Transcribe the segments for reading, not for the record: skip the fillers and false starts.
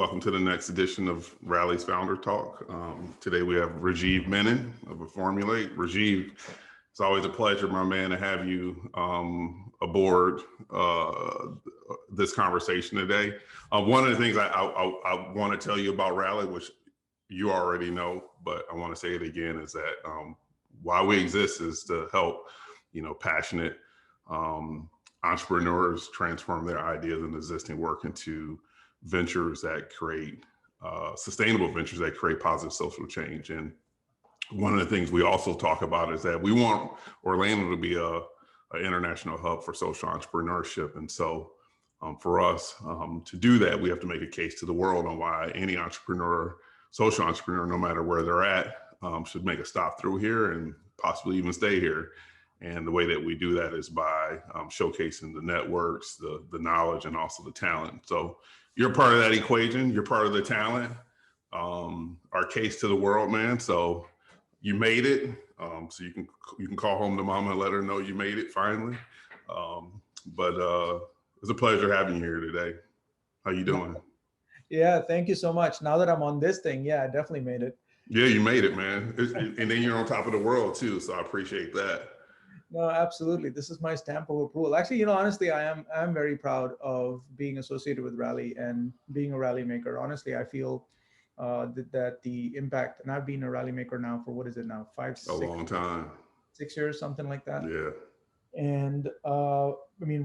Welcome to the next edition of Rally's Founder Talk. Today we have Rajiv Menon of Informulate. Rajiv, it's always a pleasure, my man, to have you aboard this conversation today. One of the things I want to tell you about Rally, which you already know, but I want to say it again, is that why we exist is to help, passionate entrepreneurs transform their ideas and existing work into ventures that create sustainable ventures that create positive social change. And one of the things we also talk about is that we want Orlando to be an international hub for social entrepreneurship. And so for us to do that, we have to make a case to the world on why any entrepreneur, social entrepreneur, no matter where they're at, should make a stop through here and possibly even stay here. And the way that we do that is by showcasing the networks, the knowledge, and also the talent. So you're part of that equation. You're part of the talent, our case to the world, man. So you made it. So you can call home to mama and let her know you made it finally. But it's a pleasure having you here today. How you doing? Yeah, thank you so much. Now that I'm on this thing, yeah, I definitely made it. Yeah, you made it, man. And then you're on top of the world too. So I appreciate that. No, absolutely. This is my stamp of approval. Actually, honestly, I'm very proud of being associated with Rally and being a rally maker. Honestly, I feel that the impact, and I've been a rally maker now for, what is it now, A long time. 6 years, something like that. Yeah. And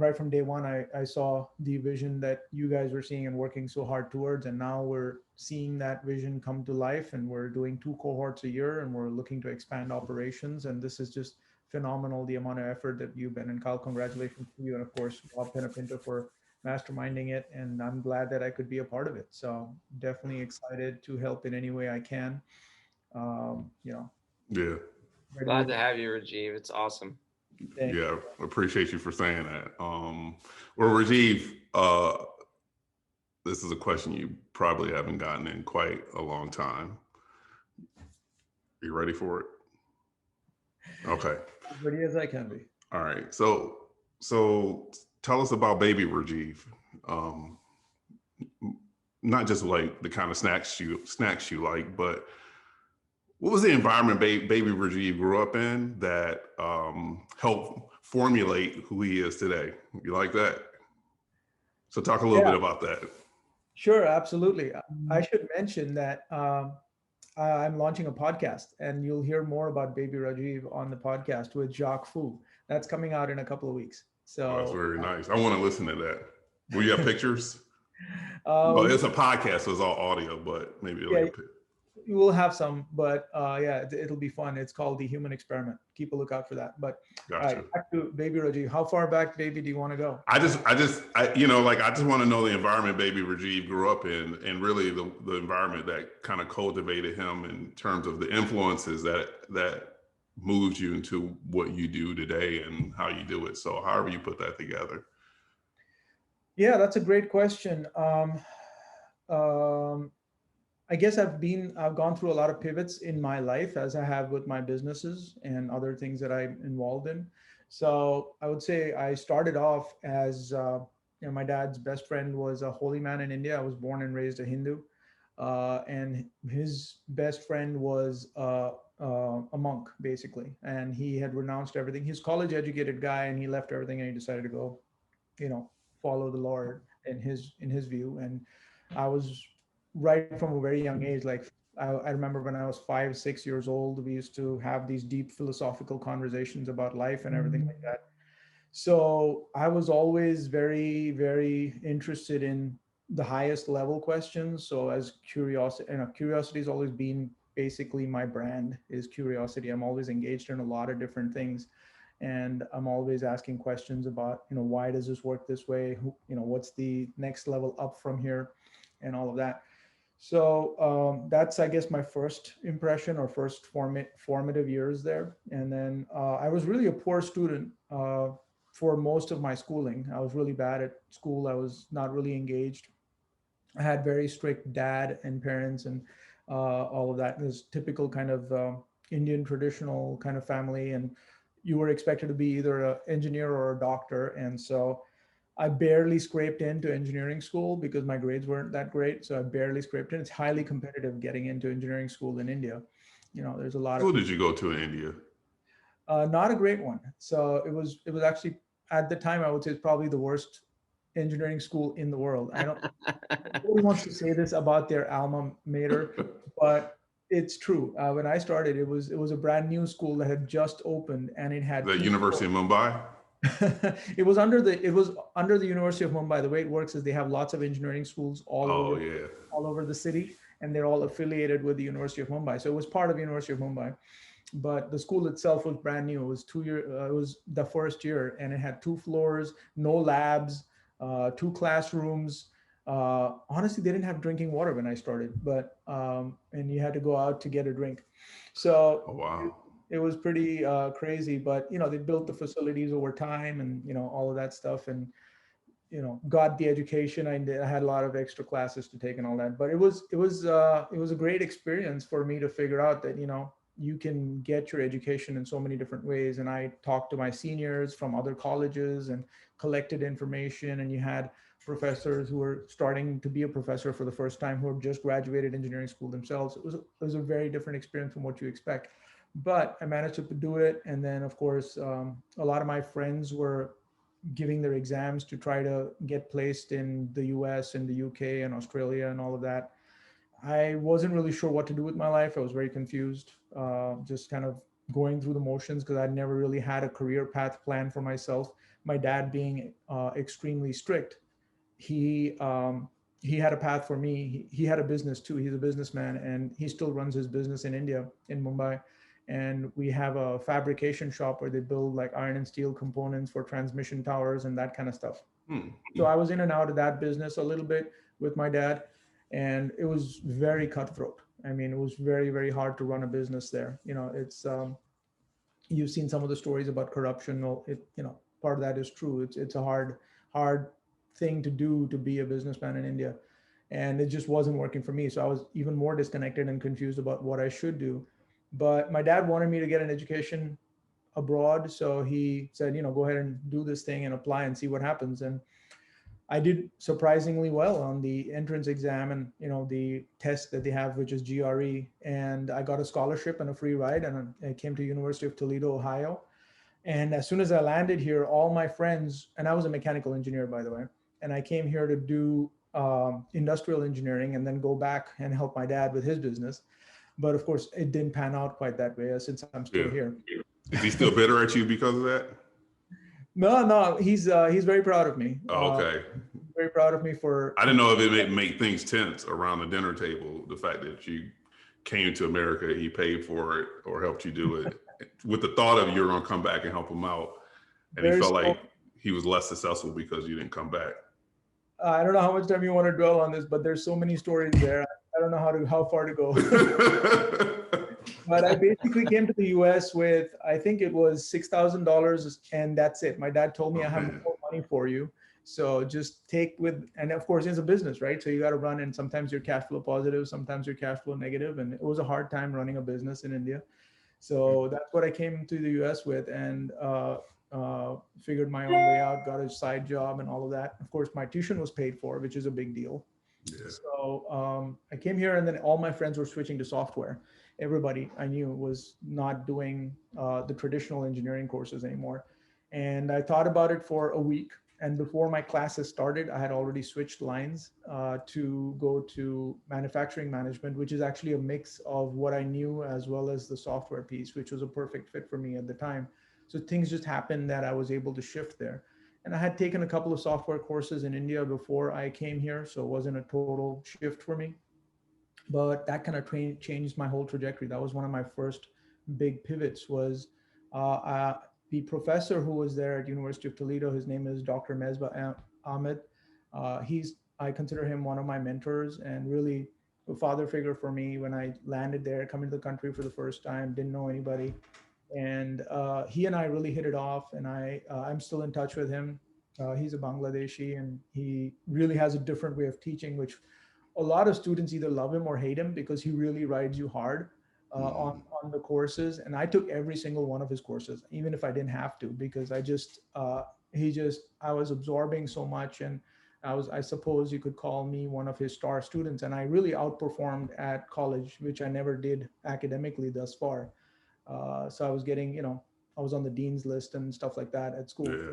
right from day one, I saw the vision that you guys were seeing and working so hard towards. And now we're seeing that vision come to life, and we're doing 2 cohorts a year, and we're looking to expand operations. And this is just phenomenal, the amount of effort that you've been. And Kyle, congratulations to you. And of course, Bob Pinapinto for masterminding it. And I'm glad that I could be a part of it. So definitely excited to help in any way I can. Yeah. Glad to have you, Rajiv. It's awesome. Yeah, appreciate you for saying that. Well, Rajiv, this is a question you probably haven't gotten in quite a long time. Are you ready for it? Okay. As ready as I can be. All right. So tell us about Baby Rajiv. Not just like the kind of snacks you like, but what was the environment Baby Rajiv grew up in that helped formulate who he is today? You like that? So talk a little bit about that. Sure, absolutely. I should mention that I'm launching a podcast, and you'll hear more about Baby Rajiv on the podcast with Jacques Fu. That's coming out in a couple of weeks. So that's very nice. I want to listen to that. Will you have pictures? Well, it's a podcast, so it's all audio, but maybe you will have some, but it'll be fun. It's called The Human Experiment. Keep a lookout for that. But gotcha. Back to Baby Rajiv. How far back, Baby, do you want to go? I just want to know the environment Baby Rajiv grew up in, and really the environment that kind of cultivated him in terms of the influences that moved you into what you do today and how you do it. So however you put that together. Yeah, that's a great question. I guess I've gone through a lot of pivots in my life, as I have with my businesses and other things that I'm involved in. So I would say I started off as, my dad's best friend was a holy man in India. I was born and raised a Hindu. And his best friend was a monk, basically. And he had renounced everything. He's a college educated guy, and he left everything and he decided to go, follow the Lord in his view. And I was right from a very young age. Like I remember when I was 5, 6 years old, we used to have these deep philosophical conversations about life and everything like that. So I was always very, very interested in the highest level questions. So as curiosity has always been basically my brand, is curiosity. I'm always engaged in a lot of different things. And I'm always asking questions about, why does this work this way? What's the next level up from here, and all of that. So that's, I guess, my first impression or first formative years there. And then I was really a poor student for most of my schooling. I was really bad at school. I was not really engaged. I had very strict dad and parents, and all of that. This typical kind of Indian traditional kind of family. And you were expected to be either an engineer or a doctor. And so I barely scraped into engineering school because my grades weren't that great. So I barely scraped in. It's highly competitive getting into engineering school in India. There's a lot of Who did people. you go to in India? Not a great one. So it was actually at the time I would say it's probably the worst engineering school in the world. Nobody wants to say this about their alma mater, but it's true. When I started, it was a brand new school that had just opened, and it had The two University of Mumbai? it was under the University of Mumbai. The way it works is they have lots of engineering schools Oh, yeah. all over the city, and they're all affiliated with the University of Mumbai. So it was part of the University of Mumbai, but the school itself was brand new. It was 2 year. It was the first year, and it had 2 floors, no labs, 2 classrooms. Honestly, they didn't have drinking water when I started, but and you had to go out to get a drink. So Oh, wow. it was pretty crazy. But they built the facilities over time, and all of that stuff, and got the education. I had a lot of extra classes to take and all that. But it was a great experience for me to figure out that you can get your education in so many different ways. And I talked to my seniors from other colleges and collected information. And you had professors who were starting to be a professor for the first time who had just graduated engineering school themselves. It was a very different experience from what you expect. But I managed to do it. And then, of course, a lot of my friends were giving their exams to try to get placed in the US and the UK and Australia and all of that. I wasn't really sure what to do with my life. I was very confused, just kind of going through the motions because I'd never really had a career path plan for myself. My dad being extremely strict, he he had a path for me. He had a business too. He's a businessman, and he still runs his business in India, in Mumbai. And we have a fabrication shop where they build like iron and steel components for transmission towers and that kind of stuff. Hmm. So I was in and out of that business a little bit with my dad, and it was very cutthroat. I mean, it was very, very hard to run a business there. It's you've seen some of the stories about corruption. Well, part of that is true. It's a hard thing to do to be a businessman in India, and it just wasn't working for me. So I was even more disconnected and confused about what I should do. But my dad wanted me to get an education abroad, so he said, go ahead and do this thing and apply and see what happens. And I did surprisingly well on the entrance exam and the test that they have, which is GRE, and I got a scholarship and a free ride, and I came to University of Toledo, Ohio. And as soon as I landed here, all my friends, and I was a mechanical engineer, by the way, and I came here to do industrial engineering and then go back and help my dad with his business. But of course, it didn't pan out quite that way since I'm still Yeah. here. Is he still bitter at you because of that? No, he's very proud of me. Oh, okay. Very proud of me for. I didn't know if it may make things tense around the dinner table, the fact that you came to America, he paid for it or helped you do it, with the thought of you're going to come back and help him out. And he felt like he was less successful because you didn't come back. I don't know how much time you want to dwell on this, but there's so many stories there. I don't know how far to go. But I basically came to the US with, I think it was $6,000, and that's it. My dad told me, I have more money for you. So just take with, and of course it's a business, right? So you got to run, and sometimes you're cash flow positive, sometimes you're cash flow negative. And it was a hard time running a business in India. So that's what I came to the US with, and figured my own way out, got a side job and all of that. Of course, my tuition was paid for, which is a big deal. Yeah. So I came here, and then all my friends were switching to software. Everybody I knew was not doing the traditional engineering courses anymore. And I thought about it for a week. And before my classes started, I had already switched lines to go to manufacturing management, which is actually a mix of what I knew as well as the software piece, which was a perfect fit for me at the time. So things just happened that I was able to shift there. And I had taken a couple of software courses in India before I came here, so it wasn't a total shift for me. But that kind of changed my whole trajectory. That was one of my first big pivots. Was the professor who was there at University of Toledo. His name is Dr. Mesbah Ahmed. I consider him one of my mentors and really a father figure for me when I landed there, coming to the country for the first time, didn't know anybody. And he and I really hit it off, and I'm still in touch with him. He's a Bangladeshi, and he really has a different way of teaching, which a lot of students either love him or hate him because he really rides you hard on the courses. And I took every single one of his courses, even if I didn't have to, because I just, I was absorbing so much, and I suppose you could call me one of his star students, and I really outperformed at college, which I never did academically thus far. So I was getting, I was on the dean's list and stuff like that at school. Yeah.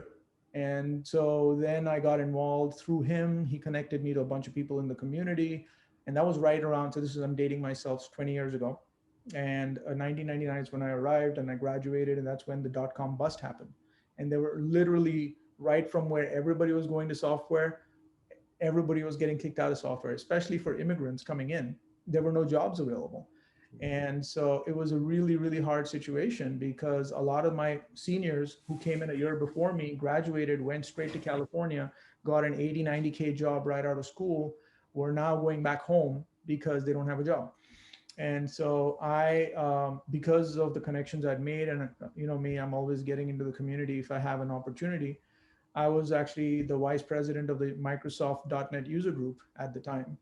And so then I got involved through him. He connected me to a bunch of people in the community. And that was right around, so this is, I'm dating myself, 20 years ago. And 1999 is when I arrived and I graduated. And that's when the dot-com bust happened. And they were literally right from where everybody was going to software, everybody was getting kicked out of software, especially for immigrants coming in. There were no jobs available. And so it was a really, really hard situation because a lot of my seniors who came in a year before me graduated, went straight to California, got an 80, 90K job right out of school, were now going back home because they don't have a job. And so because of the connections I'd made, and me, I'm always getting into the community if I have an opportunity. I was actually the vice president of the Microsoft .NET user group at the time.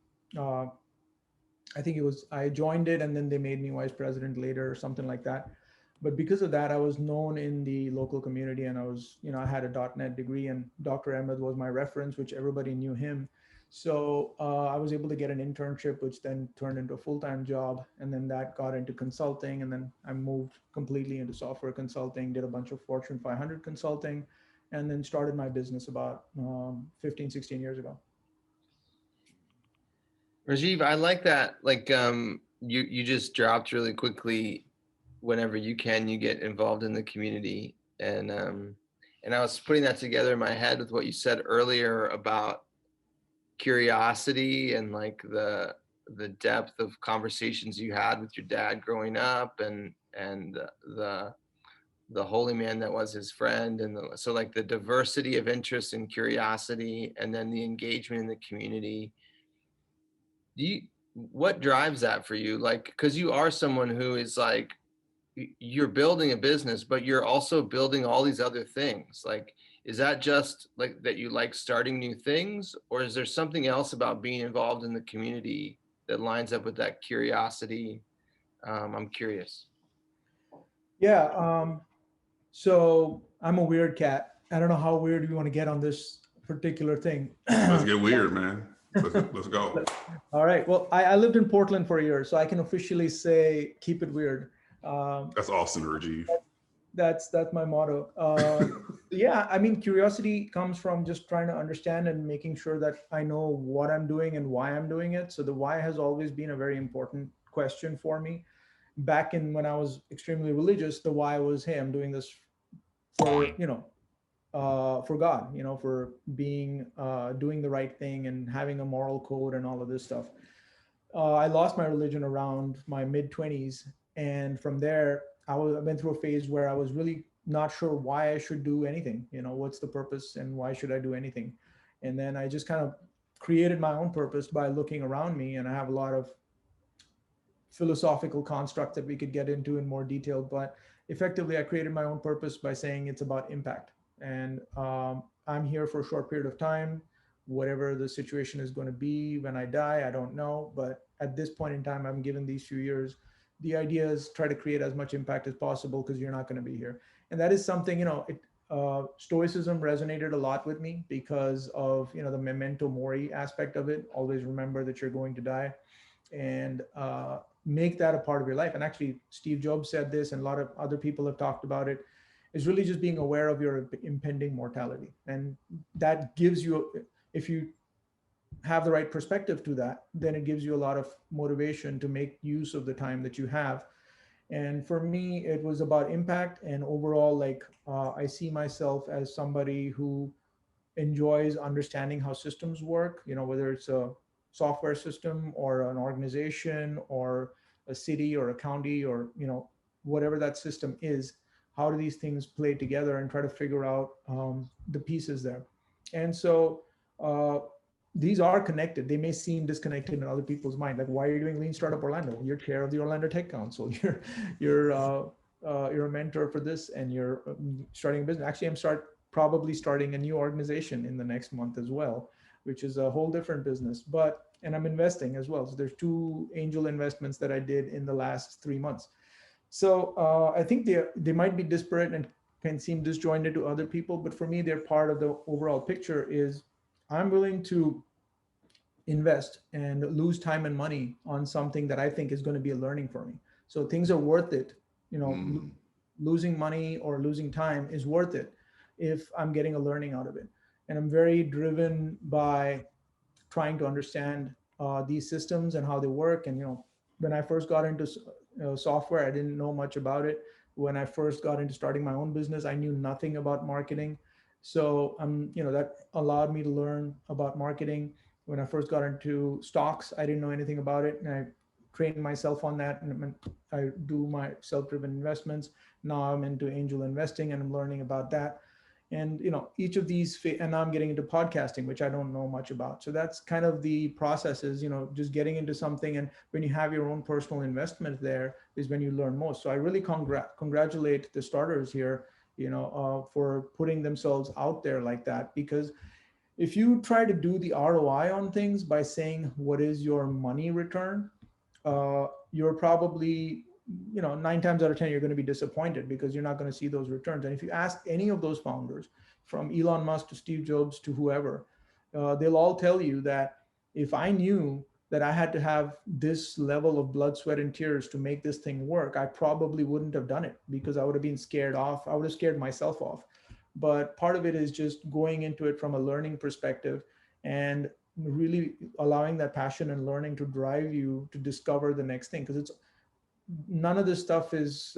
I think I joined it and then they made me vice president later or something like that. But because of that, I was known in the local community, and I had a .NET degree, and Dr. Ahmed was my reference, which everybody knew him. So I was able to get an internship, which then turned into a full-time job. And then that got into consulting. And then I moved completely into software consulting, did a bunch of Fortune 500 consulting, and then started my business about 15, 16 years ago. Rajiv, I like that. Like you just dropped really quickly. Whenever you can, you get involved in the community, and I was putting that together in my head with what you said earlier about curiosity and like the depth of conversations you had with your dad growing up, and the holy man that was his friend, and so like the diversity of interest and curiosity, and then the engagement in the community. What drives that for you? Like, because you are someone who is like, you're building a business, but you're also building all these other things. Like, is that just like that you like starting new things, or is there something else about being involved in the community that lines up with that curiosity? I'm curious. Yeah. So I'm a weird cat. I don't know how weird you want to get on this particular thing. Let's get weird, man. Let's go. All right. Well, I lived in Portland for a year, so I can officially say, keep it weird. That's awesome, Rajiv. That's my motto. Yeah, I mean, curiosity comes from just trying to understand and making sure that I know what I'm doing and why I'm doing it. So the why has always been a very important question for me. Back in when I was extremely religious, the why was, hey, I'm doing this for, for God, for being, doing the right thing and having a moral code and all of this stuff. I lost my religion around my mid 20s. And from there, I went through a phase where I was really not sure why I should do anything. What's the purpose and why should I do anything? And then I just kind of created my own purpose by looking around me. And I have a lot of philosophical construct that we could get into in more detail. But effectively, I created my own purpose by saying it's about impact. And I'm here for a short period of time. Whatever the situation is going to be when I die, I don't know. But at this point in time, I'm given these few years. The idea is try to create as much impact as possible because you're not going to be here. And that is something, Stoicism resonated a lot with me because of, the memento mori aspect of it. Always remember that you're going to die, and make that a part of your life. And actually, Steve Jobs said this, and a lot of other people have talked about it, is really just being aware of your impending mortality. And that gives you, if you have the right perspective to that, then it gives you a lot of motivation to make use of the time that you have. And for me, it was about impact and overall, I see myself as somebody who enjoys understanding how systems work, whether it's a software system or an organization or a city or a county or, whatever that system is, how do these things play together, and try to figure out the pieces there. And so these are connected. They may seem disconnected in other people's mind. Like, why are you doing Lean Startup Orlando? You're chair of the Orlando Tech Council. You're a mentor for this, and you're starting a business. Actually, I'm probably starting a new organization in the next month as well, which is a whole different business. And I'm investing as well. So there's 2 angel investments that I did in the last 3 months. So I think they might be disparate and can seem disjointed to other people, but for me, they're part of the overall picture. Is I'm willing to invest and lose time and money on something that I think is going to be a learning for me. So things are worth it. You know, Mm. losing money or losing time is worth it if I'm getting a learning out of it. And I'm very driven by trying to understand these systems and how they work. And when I first got into software, I didn't know much about it. When I first got into starting my own business, I knew nothing about marketing. So that allowed me to learn about marketing. When I first got into stocks, I didn't know anything about it, and I trained myself on that. And I do my self-driven investments. Now I'm into angel investing, and I'm learning about that. And each of these, and now I'm getting into podcasting, which I don't know much about. So that's kind of the process, is just getting into something. And when you have your own personal investment, there is when you learn most. So I really congratulate the starters here, for putting themselves out there like that. Because if you try to do the ROI on things by saying what is your money return, you're probably 9 times out of 10 you're going to be disappointed, because you're not going to see those returns. And if you ask any of those founders, from Elon Musk to Steve Jobs to whoever, they'll all tell you that if I knew that I had to have this level of blood, sweat, and tears to make this thing work, I probably wouldn't have done it, because I would have been scared off. I would have scared myself off. But part of it is just going into it from a learning perspective, and really allowing that passion and learning to drive you to discover the next thing. Because it's none of this stuff is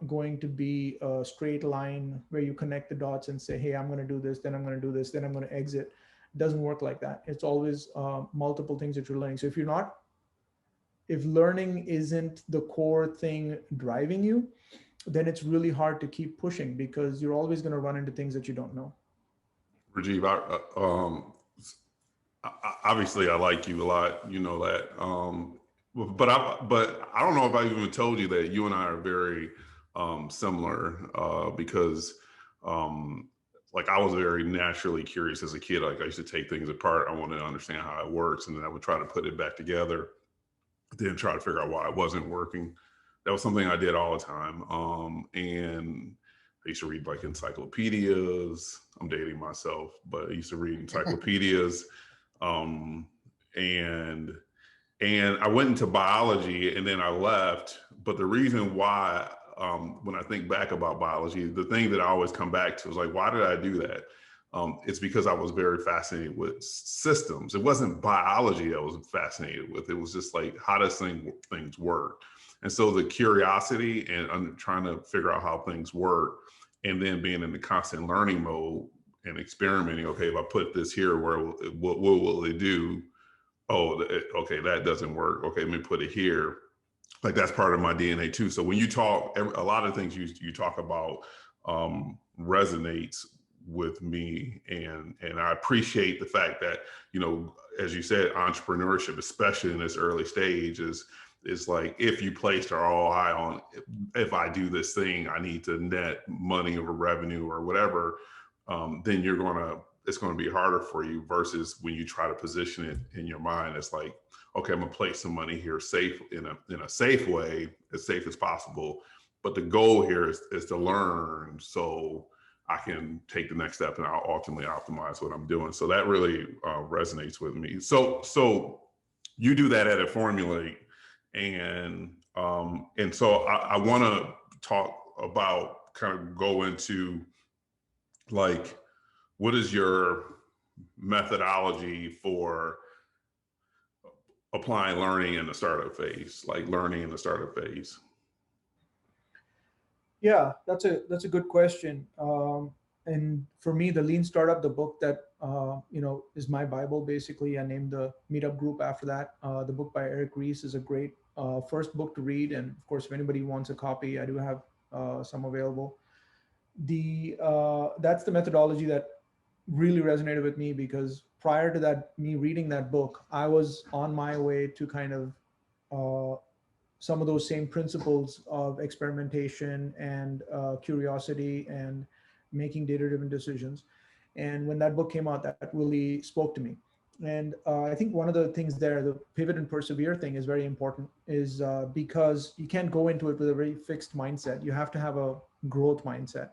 going to be a straight line where you connect the dots and say, hey, I'm going to do this, then I'm going to do this, then I'm going to exit. It doesn't work like that. It's always multiple things that you're learning. So if learning isn't the core thing driving you, then it's really hard to keep pushing, because you're always going to run into things that you don't know. Rajiv, obviously I like you a lot, you know that. But I don't know if I even told you that you and I are very similar, because like I was very naturally curious as a kid. Like I used to take things apart. I wanted to understand how it works, and then I would try to put it back together, then try to figure out why it wasn't working. That was something I did all the time. And I used to read like encyclopedias. I'm dating myself, but I used to read encyclopedias. And I went into biology, and then I left. But the reason why, when I think back about biology, the thing that I always come back to is like, why did I do that? It's because I was very fascinated with systems. It wasn't biology I was fascinated with. It was just like, how does things work? And so the curiosity and I'm trying to figure out how things work, and then being in the constant learning mode and experimenting. Okay, if I put this here, what will it do? Oh, okay, that doesn't work. Okay, let me put it here. Like that's part of my DNA too. So when you talk, a lot of things you talk about resonates with me, and I appreciate the fact that, as you said, entrepreneurship, especially in this early stage, is like, if you placed our ROI on, if I do this thing, I need to net money or revenue or whatever, then it's going to be harder for you, versus when you try to position it in your mind, it's like, okay, I'm gonna place some money here safe in a safe way, as safe as possible. But the goal here is to learn, so I can take the next step and I'll ultimately optimize what I'm doing. So that really resonates with me. So you do that at Informulate, and so I want to talk about, kind of go into like, what is your methodology for applying learning in the startup phase, like learning in the startup phase? Yeah, that's a good question. And for me, the Lean Startup, the book that is my Bible, basically. I named the meetup group after that. The book by Eric Ries is a great first book to read, and of course, if anybody wants a copy, I do have some available. That's the methodology that really resonated with me, because prior to that, me reading that book, I was on my way to kind of some of those same principles of experimentation and curiosity and making data-driven decisions. And when that book came out, that really spoke to me. And I think one of the things there, the pivot and persevere thing, is very important, is because you can't go into it with a very fixed mindset. You have to have a growth mindset.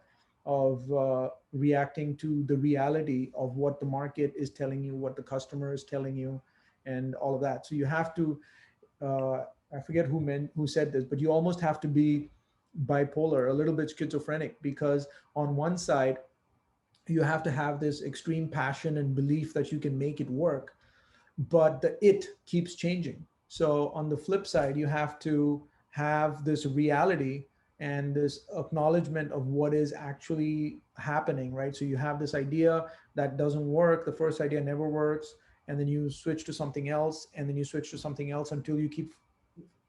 of reacting to the reality of what the market is telling you, what the customer is telling you, and all of that. So you have to, I forget who said this, but you almost have to be bipolar, a little bit schizophrenic, because on one side, you have to have this extreme passion and belief that you can make it work, but the it keeps changing. So on the flip side, you have to have this reality and this acknowledgement of what is actually happening, right? So you have this idea that doesn't work, the first idea never works, and then you switch to something else, and then you switch to something else until you keep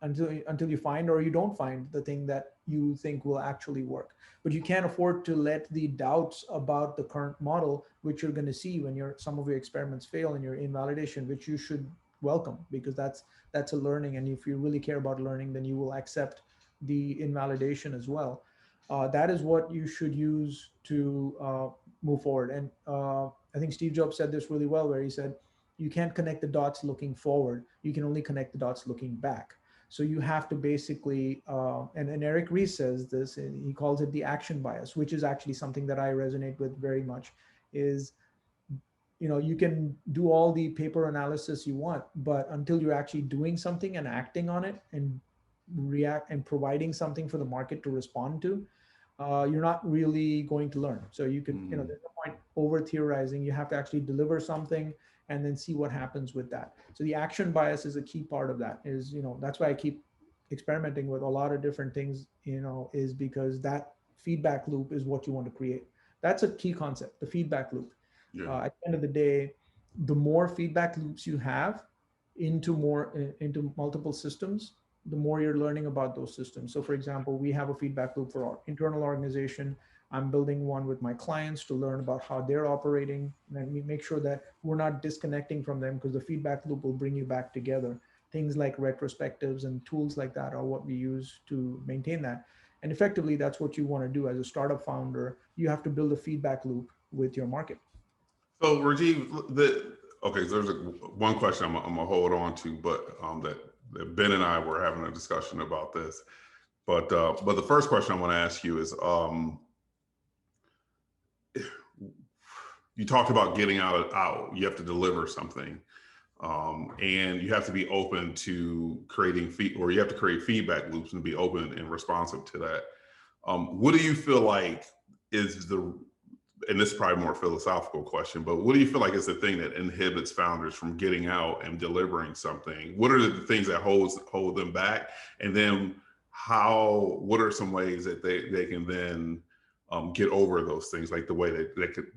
until you find or you don't find the thing that you think will actually work. But you can't afford to let the doubts about the current model, which you're going to see when some of your experiments fail and your invalidation, which you should welcome, because that's a learning. And if you really care about learning, then you will accept the invalidation as well. That is what you should use to move forward. And I think Steve Jobs said this really well, where he said, you can't connect the dots looking forward. You can only connect the dots looking back. So you have to basically, and Eric Ries says this, and he calls it the action bias, which is actually something that I resonate with very much, is, you can do all the paper analysis you want, but until you're actually doing something and acting on it and react and providing something for the market to respond to, you're not really going to learn. So you could, there's no point over theorizing. You have to actually deliver something and then see what happens with that. So the action bias is a key part of that. Is, that's why I keep experimenting with a lot of different things, is because that feedback loop is what you want to create. That's a key concept, the feedback loop. Yeah. At the end of the day, the more feedback loops you have into multiple systems, the more you're learning about those systems. So for example, we have a feedback loop for our internal organization. I'm building one with my clients to learn about how they're operating, and we make sure that we're not disconnecting from them, because the feedback loop will bring you back together. Things like retrospectives and tools like that are what we use to maintain that. And effectively, that's what you want to do as a startup founder. You have to build a feedback loop with your market. So Rajiv, okay, so there's one question I'm gonna hold on to, but that Ben and I were having a discussion about this. But the first question I want to ask you is, you talked about getting out. You have to deliver something, and you have to be open to creating or you have to create feedback loops and be open and responsive to that. What do you feel like is and this is probably a more philosophical question, but what do you feel like is the thing that inhibits founders from getting out and delivering something? What are the things that hold them back? And then what are some ways that they can then get over those things? Like the way that they could,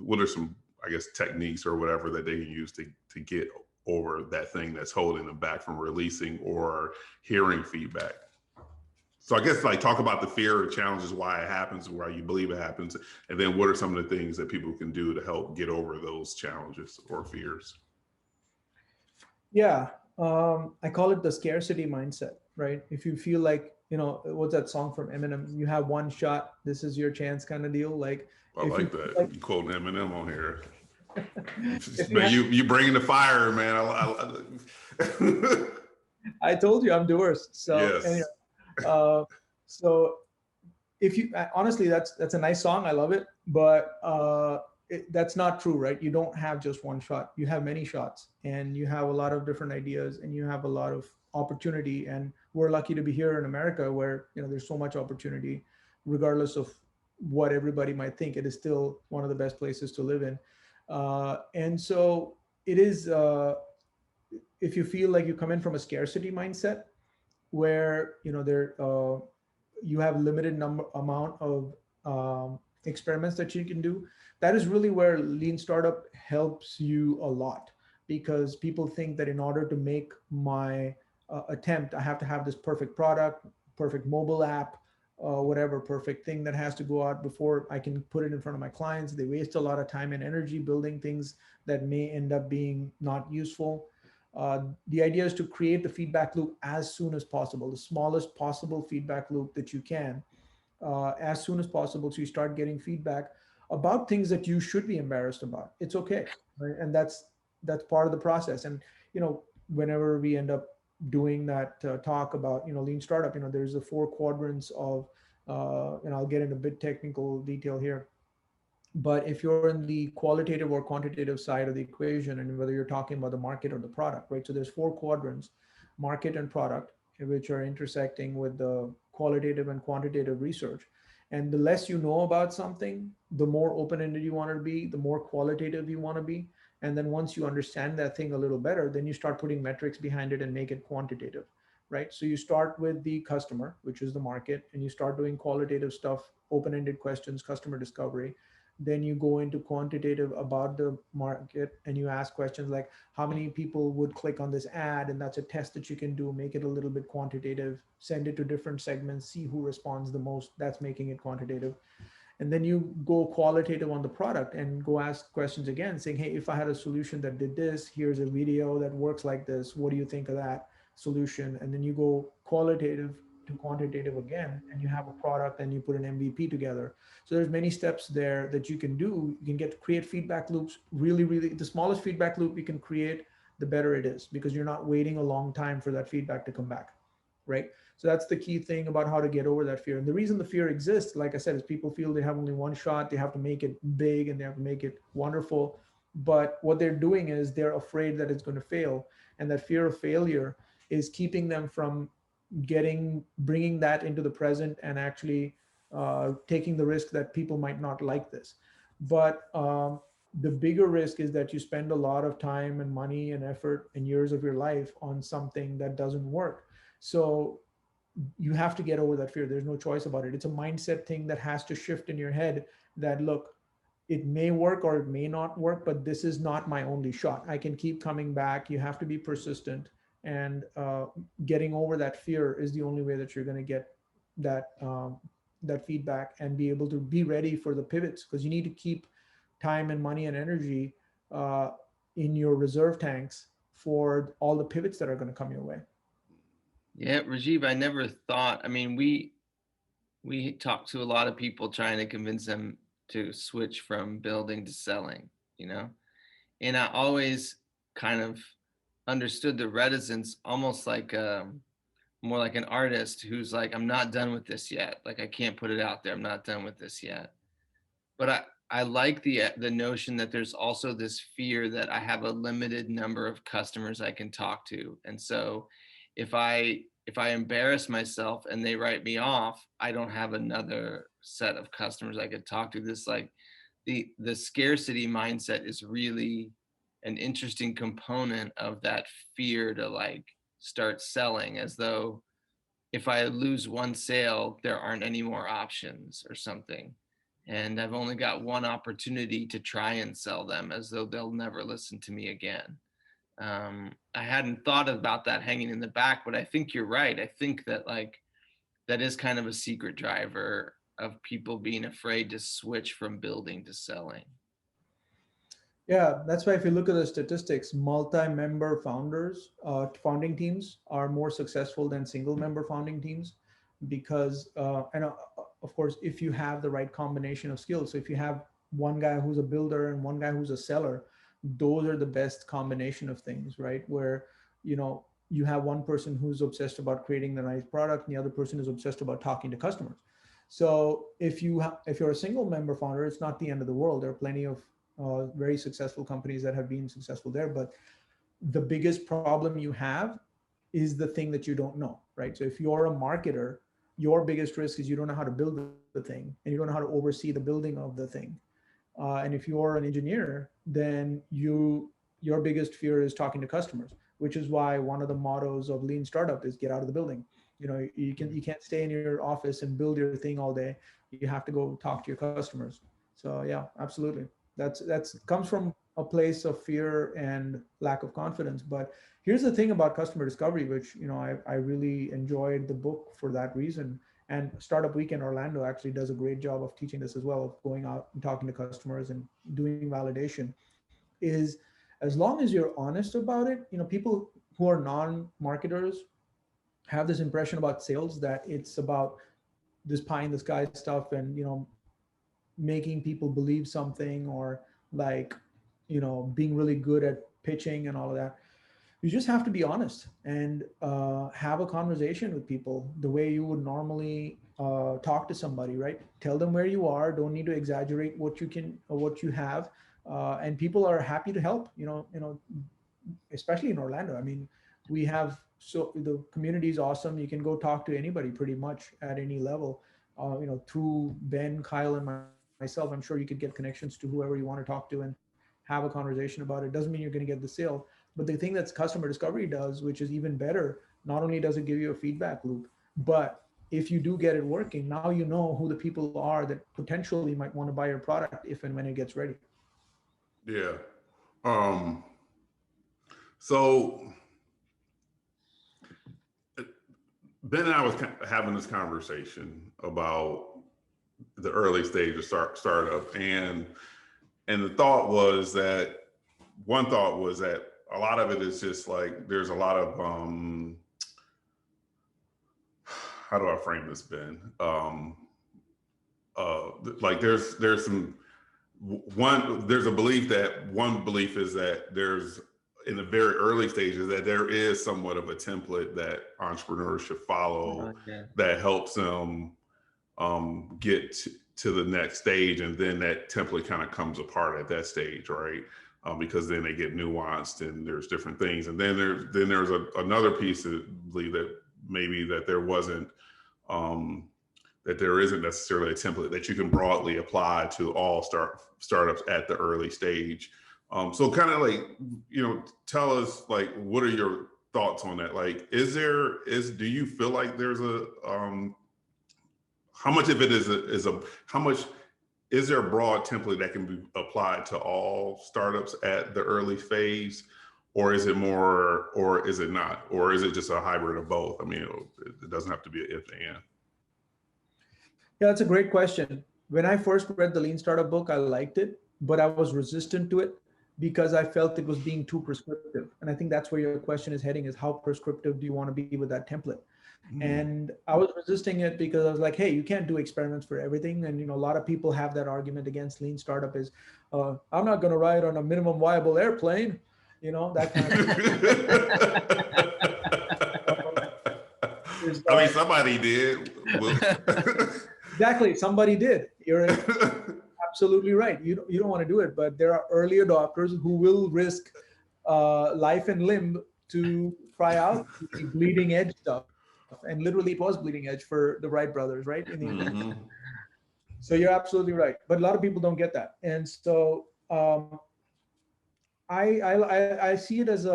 what are some, I guess, techniques or whatever that they can use to get over that thing that's holding them back from releasing or hearing feedback? So I guess talk about the fear or challenges, why it happens, why you believe it happens, and then what are some of the things that people can do to help get over those challenges or fears? Yeah, I call it the scarcity mindset, right? If you feel like, what's that song from Eminem? You have one shot, this is your chance, kind of deal. Like, I like that. You quoting Eminem on here. Man, you bringing the fire, man. I told you I'm divorced. So yes. Anyway. So if you honestly, that's a nice song. I love it, but that's not true, right? You don't have just one shot. You have many shots, and you have a lot of different ideas, and you have a lot of opportunity. And we're lucky to be here in America, where there's so much opportunity, regardless of what everybody might think. It is still one of the best places to live in, and so it is. If you feel like you come in from a scarcity mindset, where you have limited amount of experiments that you can do, that is really where lean startup helps you a lot, because people think that in order to make my attempt, I have to have this perfect product, perfect mobile app, whatever perfect thing that has to go out before I can put it in front of my clients. They waste a lot of time and energy building things that may end up being not useful. The idea is to create the feedback loop as soon as possible, the smallest possible feedback loop that you can, as soon as possible. So you start getting feedback about things that you should be embarrassed about. It's okay, right? And that's part of the process. And whenever we end up doing that talk about lean startup, there's the 4 quadrants of and I'll get into a bit technical detail here. But if you're in the qualitative or quantitative side of the equation, and whether you're talking about the market or the product, right? So there's four quadrants: market and product, which are intersecting with the qualitative and quantitative research. And the less you know about something, the more open-ended you want to be, the more qualitative you want to be. And then once you understand that thing a little better, then you start putting metrics behind it and make it quantitative, right? So you start with the customer, which is the market, and you start doing qualitative stuff, open-ended questions, customer discovery. Then you go into quantitative about the market, and you ask questions like how many people would click on this ad, and that's a test that you can do. Make it a little bit quantitative, send it to different segments, see who responds the most. That's making it quantitative. And then you go qualitative on the product and go ask questions again, saying, hey, if I had a solution that did this, here's a video that works like this, what do you think of that solution? And then you go qualitative to quantitative again, and you have a product and you put an MVP together. So there's many steps there that you can do. You can create feedback loops. Really, the smallest feedback loop you can create, the better it is, because you're not waiting a long time for that feedback to come back, right? So that's the key thing about how to get over that fear. And the reason the fear exists, like I said, is people feel they have only one shot, they have to make it big and they have to make it wonderful. But what they're doing is they're afraid that it's going to fail. And that fear of failure is keeping them from bringing that into the present and actually taking the risk that people might not like this. But the bigger risk is that you spend a lot of time and money and effort and years of your life on something that doesn't work. So you have to get over that fear. There's no choice about it. It's a mindset thing that has to shift in your head that, look, it may work or it may not work, but this is not my only shot. I can keep coming back. You have to be persistent, and getting over that fear is the only way that you're going to get that feedback and be able to be ready for the pivots, because you need to keep time and money and energy in your reserve tanks for all the pivots that are going to come your way. Yeah, Rajiv, I never thought, I mean, we talk to a lot of people trying to convince them to switch from building to selling, you know? And I always kind of understood the reticence almost like more like an artist who's like, I'm not done with this yet. Like, I can't put it out there. I'm not done with this yet. But I like the notion that there's also this fear that I have a limited number of customers I can talk to. And so if I embarrass myself and they write me off, I don't have another set of customers I could talk to. This, like, the scarcity mindset is really an interesting component of that fear to like start selling, as though if I lose one sale, there aren't any more options or something. And I've only got one opportunity to try and sell them, as though they'll never listen to me again. I hadn't thought about that hanging in the back, but I think you're right. I think that like that is kind of a secret driver of people being afraid to switch from building to selling. Yeah, that's why if you look at the statistics, multi-member founding teams are more successful than single-member founding teams, because, and of course, if you have the right combination of skills. So if you have one guy who's a builder and one guy who's a seller, those are the best combination of things, right? Where, you have one person who's obsessed about creating the nice product, and the other person is obsessed about talking to customers. So if you're a single member founder, it's not the end of the world. There are plenty of very successful companies that have been successful there. But the biggest problem you have is the thing that you don't know, right? So if you're a marketer, your biggest risk is you don't know how to build the thing, and you don't know how to oversee the building of the thing. And if you're an engineer, then your biggest fear is talking to customers, which is why one of the mottos of Lean Startup is get out of the building. You can't stay in your office and build your thing all day. You have to go talk to your customers. So yeah, absolutely. That's comes from a place of fear and lack of confidence. But here's the thing about customer discovery, which I really enjoyed the book for that reason. And Startup Weekend Orlando actually does a great job of teaching this as well, of going out and talking to customers and doing validation. Is as long as you're honest about it, people who are non-marketers have this impression about sales that it's about this pie in the sky stuff, and making people believe something, or like being really good at pitching and all of that. You just have to be honest and have a conversation with people the way you would normally talk to somebody, right? Tell them where you are. Don't need to exaggerate what you can, or what you have. And people are happy to help, especially in Orlando. I mean, we have, so the community is awesome. You can go talk to anybody pretty much at any level. Through Ben, Kyle, and myself, I'm sure you could get connections to whoever you want to talk to and have a conversation about it. Doesn't mean you're going to get the sale, but the thing that customer discovery does, which is even better, not only does it give you a feedback loop, but if you do get it working, now you know who the people are that potentially might want to buy your product if and when it gets ready. Yeah. Um, so Ben and I was having this conversation about the early stage of startup, and the thought was that a lot of it is just like there's a lot of how do I frame this, Ben? Like there's some there's a belief that one belief is that there's in the very early stages that there is somewhat of a template that entrepreneurs should follow that helps them get to the next stage, and then that template kind of comes apart at that stage, right? Because then they get nuanced and there's different things, and then there's another piece of belief that maybe that there wasn't that there isn't necessarily a template that you can broadly apply to all startups at the early stage. So kind of like, tell us, like, what are your thoughts on that? Like, do you feel like there's a, how much of it is there a broad template that can be applied to all startups at the early phase? Or is it more, or is it not? Or is it just a hybrid of both? I mean, it doesn't have to be an if and. Yeah, that's a great question. When I first read the Lean Startup book, I liked it, but I was resistant to it because I felt it was being too prescriptive. And I think that's where your question is heading, is how prescriptive do you want to be with that template? And I was resisting it because I was like, hey, you can't do experiments for everything. And, a lot of people have that argument against Lean Startup is, I'm not going to ride on a minimum viable airplane, that kind of I mean, somebody did. Exactly. Somebody did. You're absolutely right. You don't want to do it, but there are early adopters who will risk life and limb to try out the bleeding edge stuff. And literally it was bleeding edge for the Wright brothers, right? In the end. So you're absolutely right. But a lot of people don't get that. And so I see it as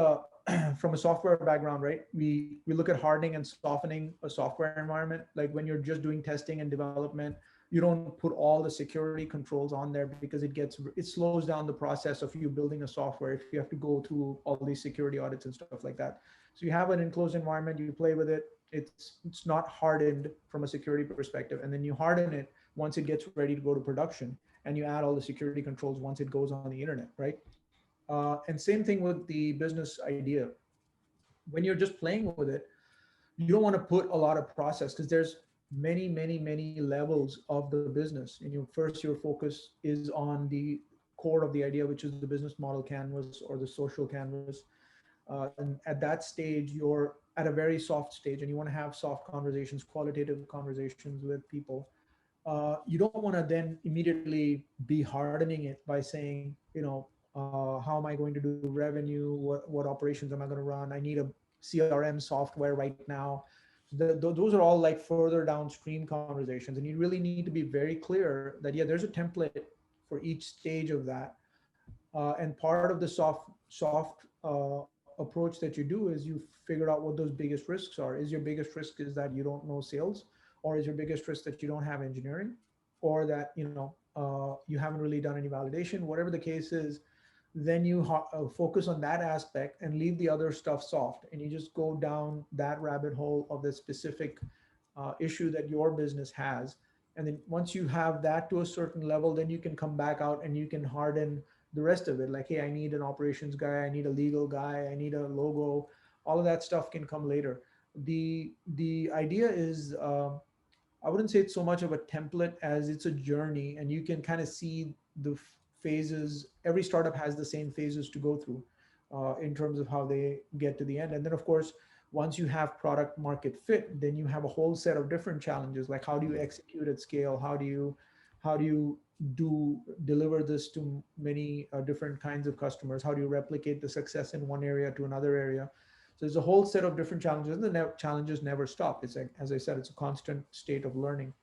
from a software background, right? We look at hardening and softening a software environment. Like when you're just doing testing and development, you don't put all the security controls on there because it slows down the process of you building a software if you have to go through all these security audits and stuff like that. So you have an enclosed environment, you play with it. It's not hardened from a security perspective, and then you harden it once it gets ready to go to production, and you add all the security controls once it goes on the internet, right? And same thing with the business idea. When you're just playing with it, you don't want to put a lot of process because there's many levels of the business. And your focus is on the core of the idea, which is the business model canvas or the social canvas. And at that stage, you're at a very soft stage, and you want to have soft conversations, qualitative conversations with people. You don't want to then immediately be hardening it by saying, how am I going to do revenue? What operations am I going to run? I need a CRM software right now. Those are all like further downstream conversations. And you really need to be very clear that, yeah, there's a template for each stage of that. And part of the soft approach that you do is you figure out what those biggest risks are. Is your biggest risk is that you don't know sales? Or is your biggest risk that you don't have engineering? Or that, you haven't really done any validation? Whatever the case is, then you focus on that aspect and leave the other stuff soft, and you just go down that rabbit hole of the specific issue that your business has. And then once you have that to a certain level, then you can come back out and you can harden the rest of it. Like, hey, I need an operations guy, I need a legal guy, I need a logo. All of that stuff can come later. The idea is, I wouldn't say it's so much of a template as it's a journey, and you can kind of see the phases. Every startup has the same phases to go through in terms of how they get to the end. And then, of course, Once you have product market fit, then you have a whole set of different challenges, like how do you execute at scale? How do you deliver this to many different kinds of customers? How do you replicate the success in one area to another area? So there's a whole set of different challenges, and the challenges never stop. It's like, as I said, it's a constant state of learning.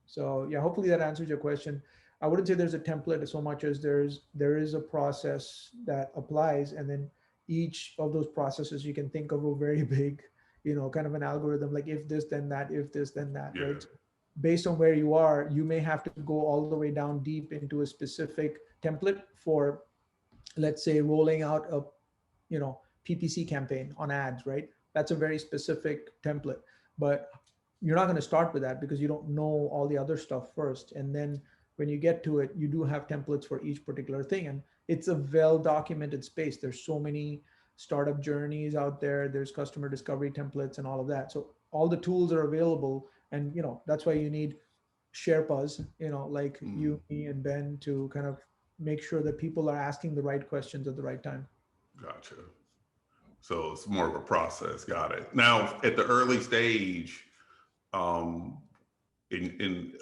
So yeah, hopefully that answers your question. I wouldn't say there's a template so much as there is a process that applies, and then each of those processes you can think of a very big, kind of an algorithm, like if this then that, if this then that, Yeah. right? Based on where you are, you may have to go all the way down deep into a specific template for, let's say, rolling out a PPC campaign on ads, right? That's a very specific template, but you're not going to start with that because you don't know all the other stuff first. And then when you get to it, you do have templates for each particular thing. And it's a well documented space. There's so many startup journeys out there. There's customer discovery templates and all of that. So all the tools are available. And, that's why you need Sherpas, like you, me, and Ben, to kind of make sure that people are asking the right questions at the right time. Gotcha. So it's more of a process. Got it. Now, at the early stage, in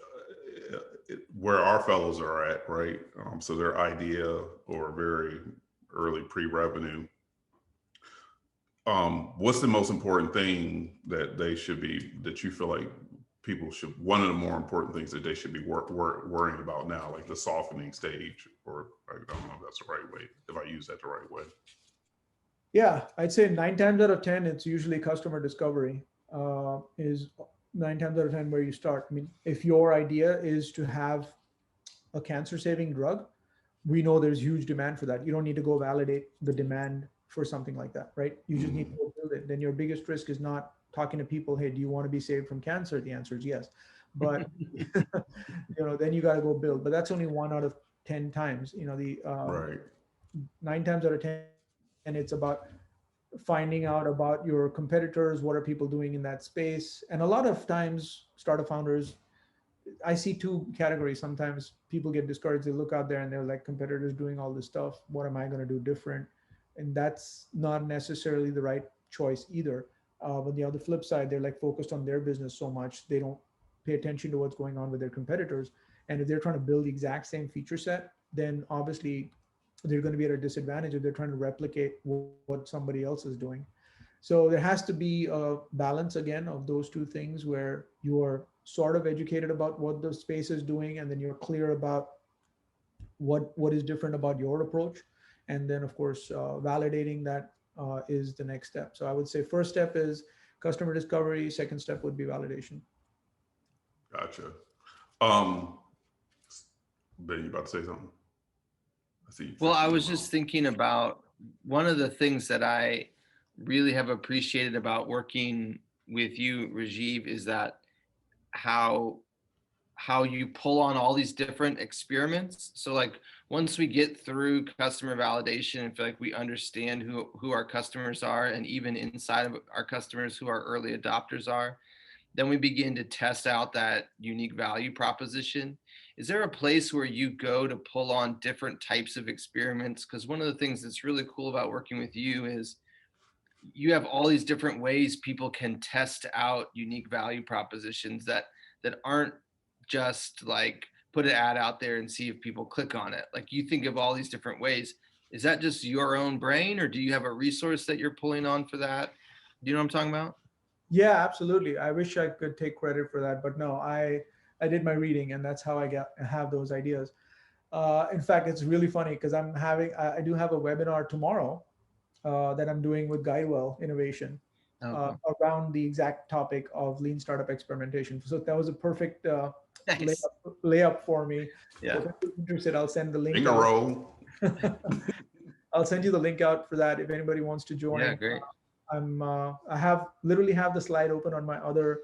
where our fellows are at, right? So their idea or very early pre-revenue. What's the most important thing that you feel like people should, one of the more important things that they should be worrying about now, like the softening stage, or I don't know if that's the right way, if I use that the right way. Yeah, I'd say 9 times out of 10, it's usually customer discovery is 9 times out of 10 where you start. I mean, if your idea is to have a cancer-saving drug, we know there's huge demand for that. You don't need to go validate the demand for something like that, right? You just need to go build it. Then your biggest risk is not talking to people, hey, do you want to be saved from cancer? The answer is yes. But then you got to go build. But that's only 1 out of 10 times. Right. 9 times out of 10, and it's about finding out about your competitors, what are people doing in that space. And a lot of times startup founders, I see 2 categories. Sometimes people get discouraged, they look out there and they're like, competitors doing all this stuff, what am I going to do different? And that's not necessarily the right choice either. But the other flip side, they're like focused on their business so much they don't pay attention to what's going on with their competitors. And if they're trying to build the exact same feature set, then obviously they're going to be at a disadvantage if they're trying to replicate what somebody else is doing. So there has to be a balance again of those 2 things where you're sort of educated about what the space is doing, and then you're clear about what is different about your approach. And then of course, validating that is the next step. So I would say first step is customer discovery. Second step would be validation. Gotcha. Ben, you about to say something? Well, I was just thinking about one of the things that I really have appreciated about working with you, Rajiv, is that how you pull on all these different experiments. So like once we get through customer validation and feel like we understand who our customers are, and even inside of our customers who our early adopters are, then we begin to test out that unique value proposition. Is there a place where you go to pull on different types of experiments? Because one of the things that's really cool about working with you is you have all these different ways people can test out unique value propositions that aren't just like put an ad out there and see if people click on it. Like, you think of all these different ways. Is that just your own brain, or do you have a resource that you're pulling on for that? Do you know what I'm talking about? Yeah, absolutely. I wish I could take credit for that, but no, I did my reading, and that's how I have those ideas. In fact, it's really funny because I do have a webinar tomorrow that I'm doing with Guidewell Innovation around the exact topic of lean startup experimentation. So that was a perfect Nice. layup for me. Yeah. So if you're interested, I'll send the link. Finger roll. I'll send you the link out for that if anybody wants to join. Yeah, great. I literally have the slide open on my other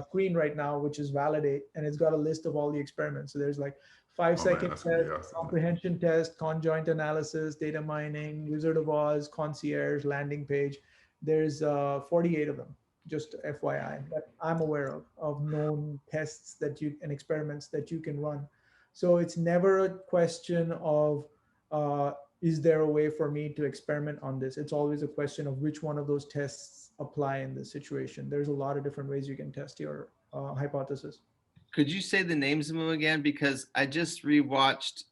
screen right now, which is validate, and it's got a list of all the experiments. So there's like 5-second test, awesome. comprehension test, conjoint analysis, data mining, Wizard of Oz, concierge, landing page. There's 48 of them, just FYI, that I'm aware of known tests and experiments that you can run. So it's never a question of is there a way for me to experiment on this? It's always a question of which one of those tests apply in this situation. There's a lot of different ways you can test your hypothesis. Could you say the names of them again? Because I just rewatched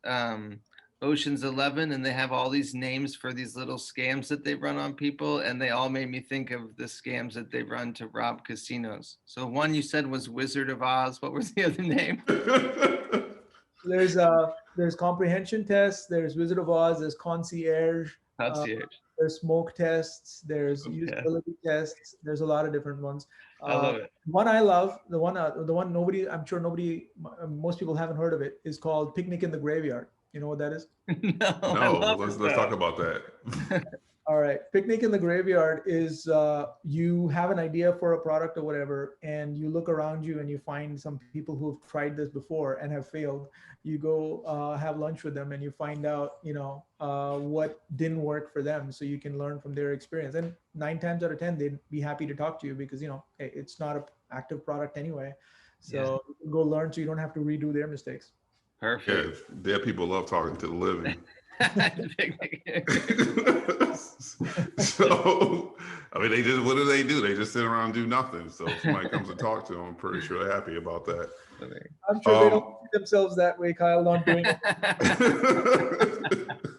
Ocean's 11, and they have all these names for these little scams that they run on people, and they all made me think of the scams that they run to rob casinos. So one you said was Wizard of Oz. What was the other name? There's comprehension tests, there's Wizard of Oz, there's concierge, Concierge. there's smoke tests, there's usability tests. There's a lot of different ones. I love it. One I love, the one nobody, I'm sure most people haven't heard of it, is called Picnic in the Graveyard. You know what that is? No, let's talk about that. All right. Picnic in the Graveyard is you have an idea for a product or whatever, and you look around you and you find some people who have tried this before and have failed. You go have lunch with them and you find out, what didn't work for them, so you can learn from their experience. And 9 times out of 10, they'd be happy to talk to you because, hey, it's not an active product anyway. So you can go learn so you don't have to redo their mistakes. Perfect. Yeah, dead people love talking to the living. So, I mean, what do? They just sit around and do nothing. So if somebody comes and talk to them, I'm pretty sure they're happy about that. I'm sure they don't see themselves that way, Kyle, not doing it.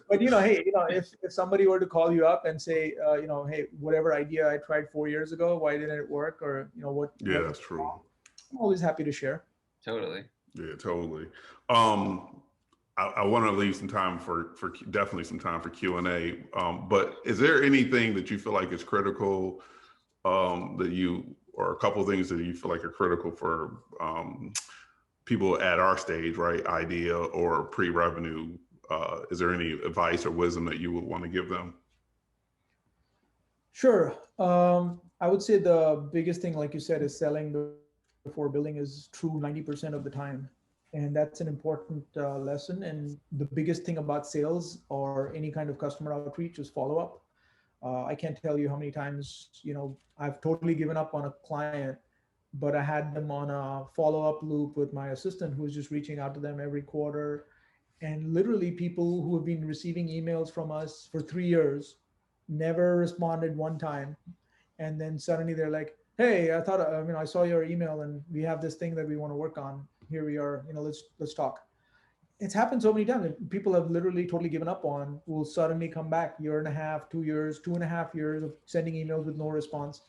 But, hey, if somebody were to call you up and say, hey, whatever idea I tried 4 years ago, why didn't it work? Or, what? Yeah, that's true. I'm always happy to share. Totally. Yeah, totally. I want to leave some time for definitely some time for Q&A. But is there anything that you feel like is critical or a couple of things that you feel like are critical for people at our stage, right? Idea or pre-revenue. Is there any advice or wisdom that you would want to give them? Sure. I would say the biggest thing, like you said, is selling before building is true 90% of the time. And that's an important lesson. And the biggest thing about sales or any kind of customer outreach is follow-up. I can't tell you how many times, I've totally given up on a client, but I had them on a follow-up loop with my assistant who was just reaching out to them every quarter. And literally people who have been receiving emails from us for 3 years never responded one time. And then suddenly they're like, hey, I saw your email and we have this thing that we want to work on. Here we are, let's talk. It's happened so many times that people have literally totally given up on, will suddenly come back 1.5 years, 2 years, 2.5 years of sending emails with no response.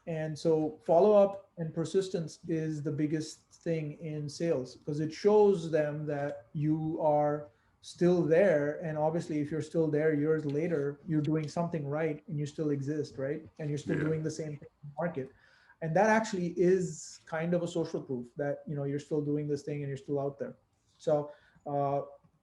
And so follow-up and persistence is the biggest thing in sales because it shows them that you are still there. And obviously if you're still there years later, you're doing something right and you still exist, right? And you're still doing the same thing in the market. And that actually is kind of a social proof that, you're still doing this thing and you're still out there. So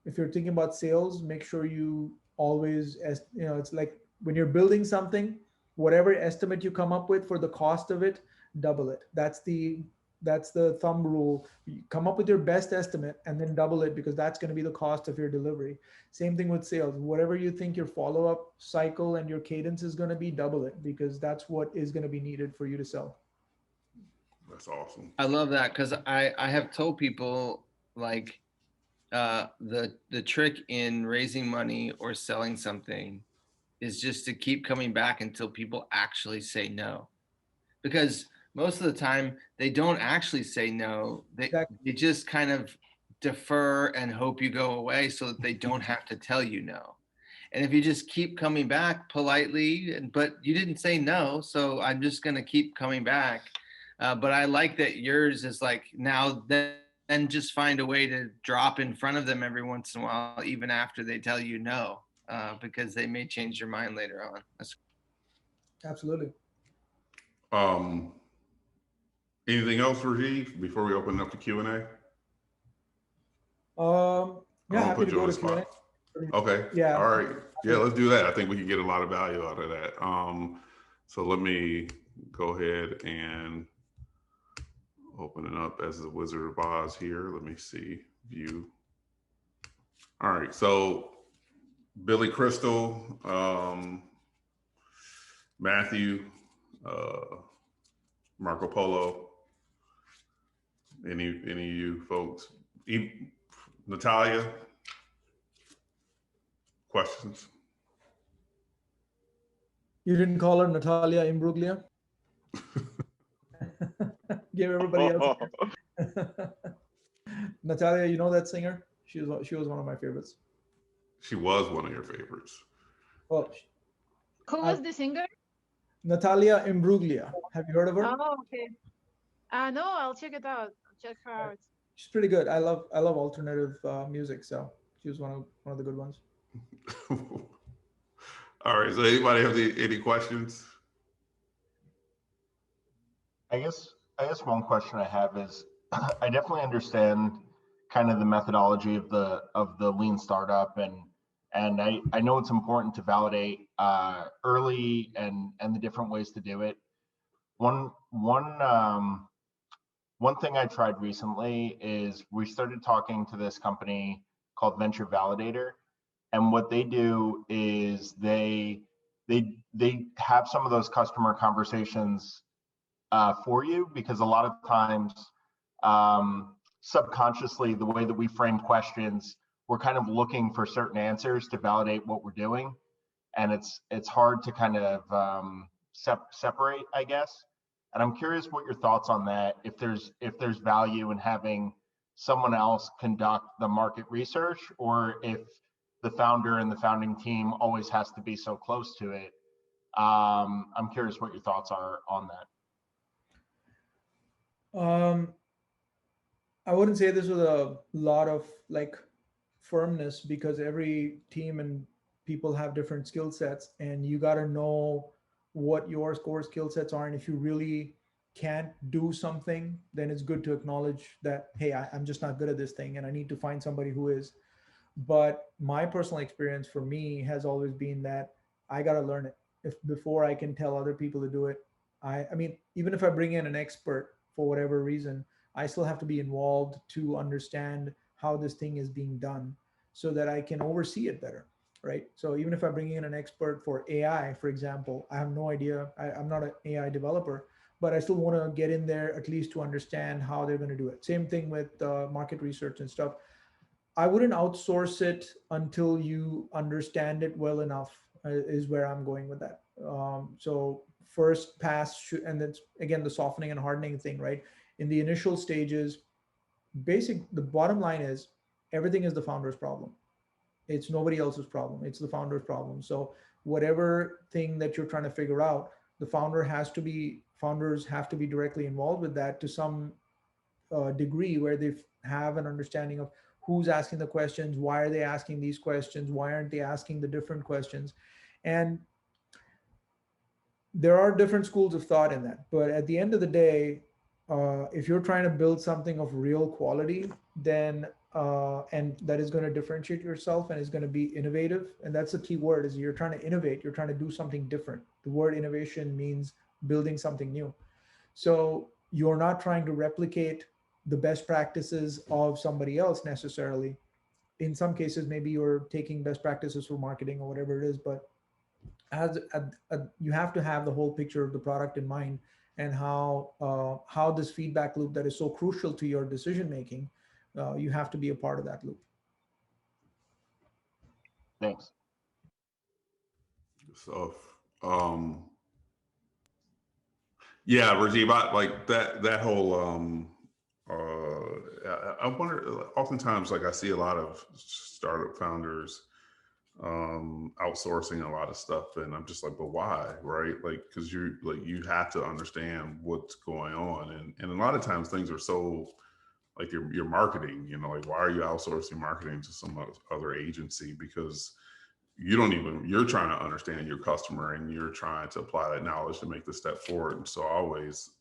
if you're thinking about sales, make sure you always, it's like when you're building something, whatever estimate you come up with for the cost of it, double it. That's the thumb rule. You come up with your best estimate and then double it because that's going to be the cost of your delivery. Same thing with sales. Whatever you think your follow-up cycle and your cadence is going to be, double it because that's what is going to be needed for you to sell. That's awesome. I love that because I have told people like the trick in raising money or selling something is just to keep coming back until people actually say no. Because most of the time they don't actually say no. They just kind of defer and hope you go away so that they don't have to tell you no. And if you just keep coming back politely, but you didn't say no, so I'm just going to keep coming back. But I like that yours is like now then just find a way to drop in front of them every once in a while, even after they tell you no, because they may change their mind later on. Absolutely. Anything else, Rajiv, before we open up to Q&A? Happy to go to Q&A. Okay. Yeah. All right. Yeah, let's do that. I think we can get a lot of value out of that. So let me go ahead and open it up as the Wizard of Oz here. Let me see, view. All right, so Billy Crystal, Matthew, Marco Polo, any of you folks, Natalia, Questions? You didn't call her Natalia Imbruglia? Give everybody else. Natalia, you know that singer? She was one of my favorites. She was one of your favorites. Well, Who was the singer? Natalia Imbruglia. Have you heard of her? Oh, okay. No, I'll check it out. I'll check her out. She's pretty good. I love alternative music, so she was one of the good ones. All right. So anybody have any questions? I guess one question I have is, I definitely understand kind of the methodology of the lean startup, and I know it's important to validate early and the different ways to do it. One thing I tried recently is we started talking to this company called Venture Validator, and what they do is they have some of those customer conversations for you, because a lot of times subconsciously, the way that we frame questions, we're kind of looking for certain answers to validate what we're doing, and it's hard to kind of separate, I guess. And I'm curious what your thoughts on that, if there's value in having someone else conduct the market research, or if the founder and the founding team always has to be so close to it. I'm curious what your thoughts are on that. I wouldn't say this with a lot of like firmness, because every team and people have different skill sets, and you got to know what your core skill sets are. And if you really can't do something, then it's good to acknowledge that, hey, I'm just not good at this thing and I need to find somebody who is. But my personal experience for me has always been that I got to learn it before I can tell other people to do it. I mean, even if I bring in an expert for whatever reason, I still have to be involved to understand how this thing is being done so that I can oversee it better, right? So even if I bring in an expert for AI, for example, I have no idea. I'm not an AI developer, but I still want to get in there at least to understand how they're going to do it. Same thing with market research and stuff. I wouldn't outsource it until you understand it well enough, is where I'm going with that. So first pass, and that's again the softening and hardening thing, right? In the initial stages, the bottom line is everything is the founder's problem. It's nobody else's problem. It's the founder's problem. So whatever thing that you're trying to figure out, the founders have to be directly involved with that to some degree, where they have an understanding of who's asking the questions, why are they asking these questions, why aren't they asking the different questions. And there are different schools of thought in that. But at the end of the day, if you're trying to build something of real quality, then and that is going to differentiate yourself and is going to be innovative. And that's the key word, is you're trying to innovate. You're trying to do something different. The word innovation means building something new. So you're not trying to replicate the best practices of somebody else necessarily. In some cases, maybe you're taking best practices for marketing or whatever it is, but you have to have the whole picture of the product in mind, and how this feedback loop that is so crucial to your decision making, you have to be a part of that loop. Thanks. So, yeah, Rajiv, I like that whole. I wonder. Oftentimes, like I see a lot of startup founders outsourcing a lot of stuff, and I'm just like, but why, right? Like, because you have to understand what's going on, and a lot of times things are so like your marketing, like why are you outsourcing marketing to some other agency? Because you're trying to understand your customer and you're trying to apply that knowledge to make the step forward. And so I always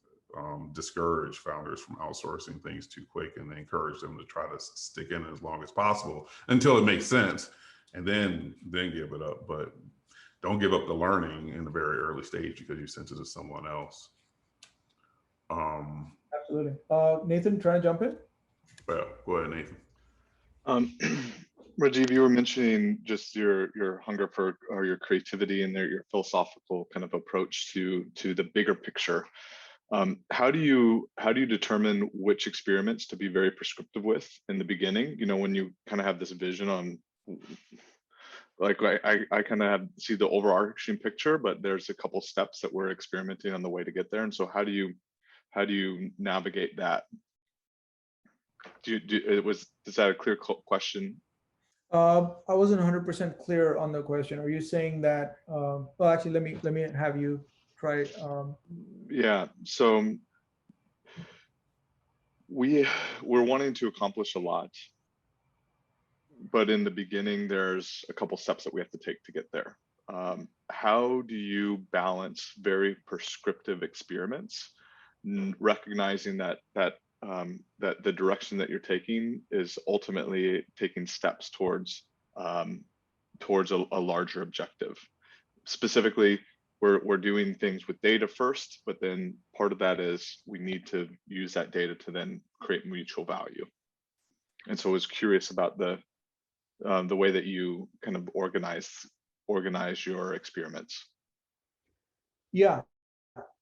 discourage founders from outsourcing things too quick, and encourage them to try to stick in as long as possible until it makes sense, and then give it up. But don't give up the learning in the very early stage because you sent it to someone else. Absolutely. Nathan, trying to jump in? Well, go ahead, Nathan. Rajiv, you were mentioning just your hunger for, or your creativity and your philosophical kind of approach to the bigger picture. How do you determine which experiments to be very prescriptive with in the beginning? When you kind of have this vision on like I kind of see the overarching picture, but there's a couple steps that we're experimenting on the way to get there. And so how do you navigate that? Is that a clear question? I wasn't 100% clear on the question. Are you saying that, well, actually, let me have you try. Yeah, so we're wanting to accomplish a lot, but in the beginning, there's a couple steps that we have to take to get there. How do you balance very prescriptive experiments, recognizing that the direction that you're taking is ultimately taking steps towards a larger objective? Specifically, we're doing things with data first, but then part of that is we need to use that data to then create mutual value. And so I was curious about the way that you kind of organize your experiments. Yeah,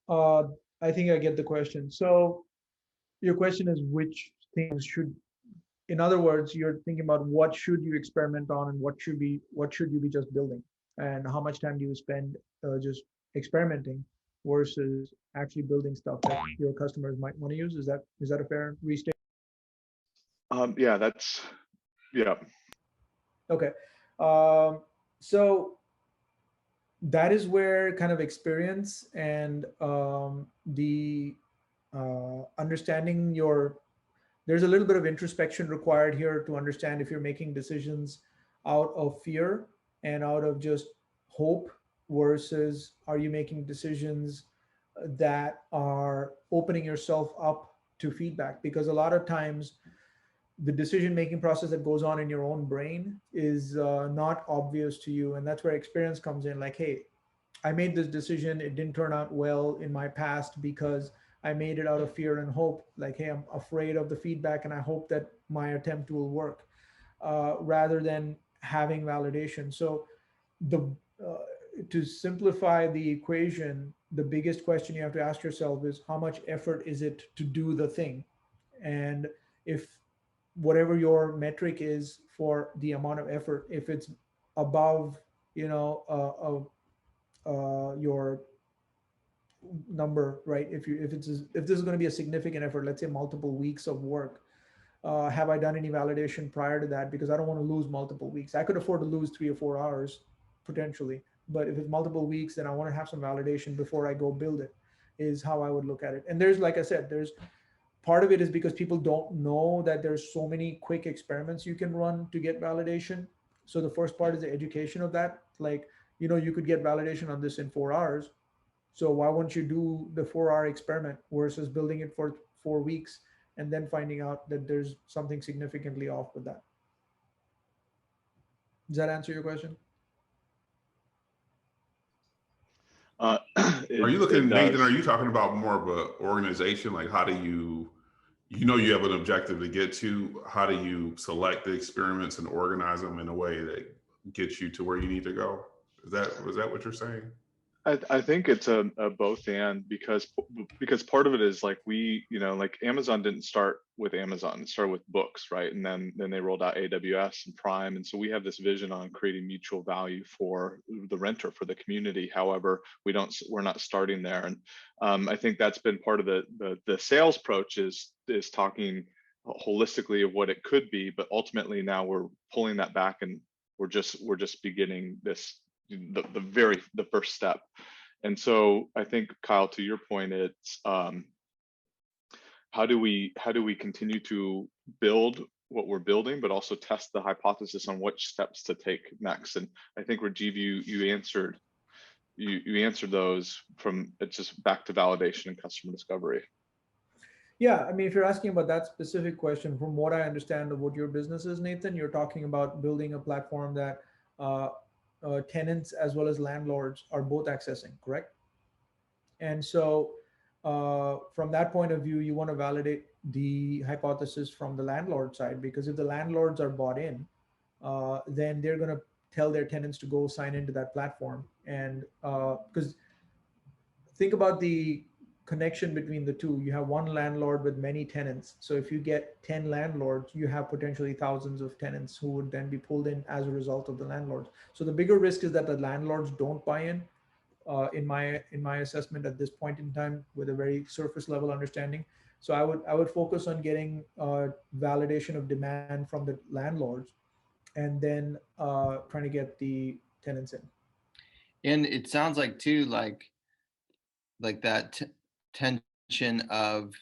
I think I get the question. So your question is which things should, in other words, you're thinking about what should you experiment on and what should you be just building, and how much time do you spend just experimenting versus actually building stuff that your customers might want to use? Is that a fair restate? Yeah, that's, yeah. Okay. So that is where kind of experience and the understanding there's a little bit of introspection required here to understand if you're making decisions out of fear and out of just hope versus are you making decisions that are opening yourself up to feedback. Because a lot of times the decision-making process that goes on in your own brain is not obvious to you. And that's where experience comes in. Like, hey, I made this decision. It didn't turn out well in my past because I made it out of fear and hope. Like, hey, I'm afraid of the feedback and I hope that my attempt will work, rather than having validation. So to simplify the equation, the biggest question you have to ask yourself is how much effort is it to do the thing? And if whatever your metric is for the amount of effort, if it's above, your number, right? If this is going to be a significant effort, let's say multiple weeks of work, have I done any validation prior to that? Because I don't want to lose multiple weeks. I could afford to lose 3 or 4 hours potentially, but if it's multiple weeks, then I want to have some validation before I go build it, is how I would look at it. And there's, like I said, there's part of it is because people don't know that there's so many quick experiments you can run to get validation. So the first part is the education of that. Like, you could get validation on this in 4 hours. So why won't you do the 4-hour experiment versus building it for 4 weeks and then finding out that there's something significantly off with that? Does that answer your question? Are you looking, Nathan, are you talking about more of an organization? Like, how do you have an objective to get to, how do you select the experiments and organize them in a way that gets you to where you need to go? Was that what you're saying? I think it's a both and, because part of it is like like Amazon didn't start with Amazon, it started with books, right? And then they rolled out AWS and Prime. And so we have this vision on creating mutual value for the renter, for the community. However, we're not starting there. And I think that's been part of the sales approach is talking holistically of what it could be, but ultimately now we're pulling that back and we're just beginning this, the first step. And so I think, Kyle, to your point, it's how do we continue to build what we're building, but also test the hypothesis on which steps to take next. And I think, Rajiv, you answered those from, it's just back to validation and customer discovery. Yeah, I mean, if you're asking about that specific question, from what I understand of what your business is, Nathan, you're talking about building a platform that tenants as well as landlords are both accessing, correct? And so from that point of view, you want to validate the hypothesis from the landlord side, because if the landlords are bought in, then they're going to tell their tenants to go sign into that platform. And because think about the connection between the two. You have one landlord with many tenants. So if you get 10 landlords, you have potentially thousands of tenants who would then be pulled in as a result of the landlords. So the bigger risk is that the landlords don't buy in my assessment at this point in time, with a very surface level understanding. So I would focus on getting validation of demand from the landlords, and then trying to get the tenants in. And it sounds like too, like that tension of